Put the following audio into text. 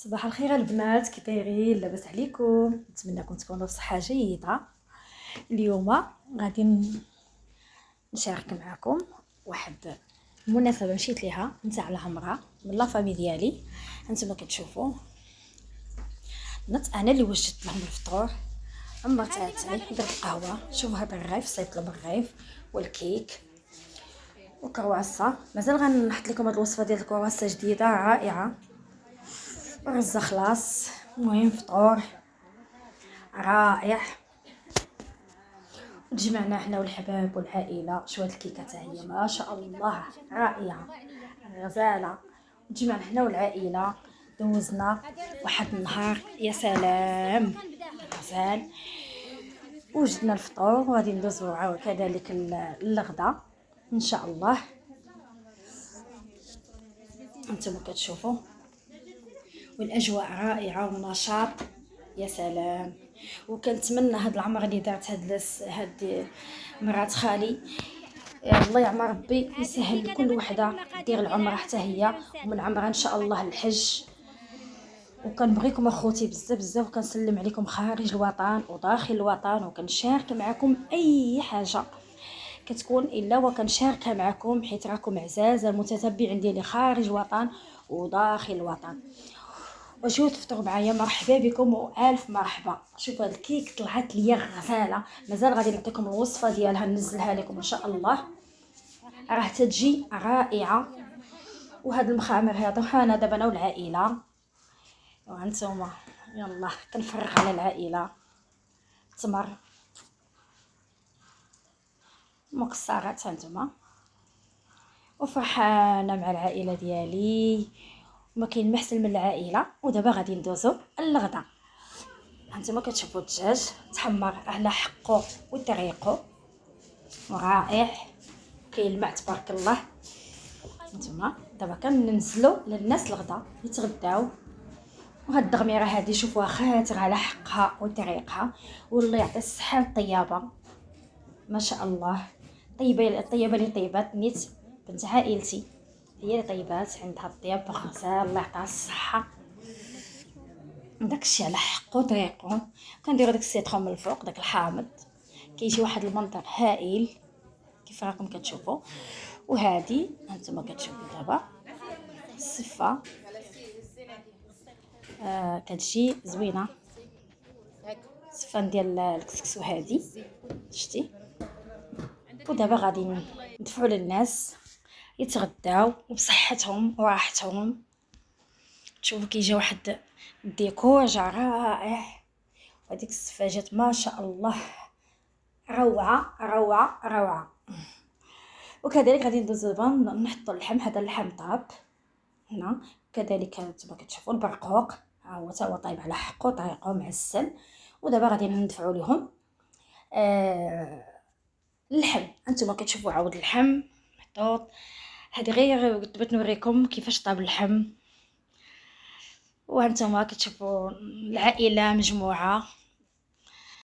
صباح الخير البنات، كي دايرين؟ لاباس عليكم؟ نتمنىكم تكونوا بصحه جيده. اليوم غادي نشارك معكم واحد المناسبه مشيت ليها نتاع العمره من لافامي ديالي. هانتوما كتشوفوا انا اللي وجدت لهم الفطور. عمرتها درت القهوه، شوفوا هذا الرغيف، صيبت لهم الرغيف والكيك وكرواسه. مازال غنحط لكم هذه الوصفه ديال الكرواسه جديده رائعه. الرز خلاص، المهم فطور رائع. تجمعنا حنا والحباب والعائله، شويه الكيكه حتى هي ما شاء الله رائعه غزاله. تجمعنا حنا والعائله، دوزنا واحد النهار يا سلام غزال. وجدنا الفطور وغادي ندوزو عاود كذلك الغدا ان شاء الله. انتم كتشوفوا والاجواء رائعه والنشاط يا سلام. وكنتمنى هاد العمر اللي دارت هاد مرات خالي، الله يعمر ربي يسهل لكل وحده دير العمره حتى هي، ومن عمرها ان شاء الله الحج. وكنبغيكم اخوتي بزاف بزاف، وكنسلم عليكم خارج الوطن وداخل الوطن، وكنشارك معكم اي حاجه كتكون الا وكنشاركها معكم، حيت راكم عزاز المتتبعين ديالي خارج الوطن وداخل الوطن. وجيو تفطروا معايا، مرحبا بكم والف مرحبا. شوفوا هاد الكيك طلعت ليا غزاله، مازال غادي نعطيكم الوصفه ديالها ننزلها لكم ان شاء الله، راه تتجي رائعه. وهاد المخامر هذا انا دابا انا والعائله وهانتوما يلا كنفرغ على العائله. تمر مكسرات هانتوما، وفرحانه مع العائله ديالي، وما كاين ما احسن من العائله. ودابا غادي ندوزو للغدا. هانتوما كتشوفوا الدجاج تحمر على حقو وطريقو رائع، كيلمع تبارك الله. هانتوما دابا كننزلوا للناس الغدا يتغداو. وهاد الدغميره هادي شوفوها خاطره على حقها وطريقها، والله يعطي الصحه والطيابه ما شاء الله. طيبه الطيبه اللي طيبات نيت بنت عائلتي، هي اللي طيبات عندها الطياب غزال، الله يعطيها الصحه. داكشي على حقو طريقو. كنديروا داك السيترون من الفوق، داك الحامض كيجي واحد المنظر هائل كيف راكم كتشوفوا. وهذه هانتوما كتشوفوا دابا الصفه كتجي زوينه، الصفه ديال الكسكسو هذه شتي. ودابا غادي ندفعوا للناس يتغداو وبصحتهم وراحتهم. تشوفوا كيجي واحد الديكور جا رائع، وهذيك السفاجات ما شاء الله روعه روعه روعه. وكذلك غادي ندوزو دابا نحطوا اللحم. هذا اللحم طاب هنا كذلك نتوما كتشوفوا البرقوق ها هو تا هو طايب على حقه طريقه معسل. ودابا غادي ندفعوا لهم اللحم. انتما كتشوفوا عاود اللحم محطوط. هذه غير بغيت نوريكم كيفاش طاب اللحم. وانتما كتشوفوا العائله مجموعه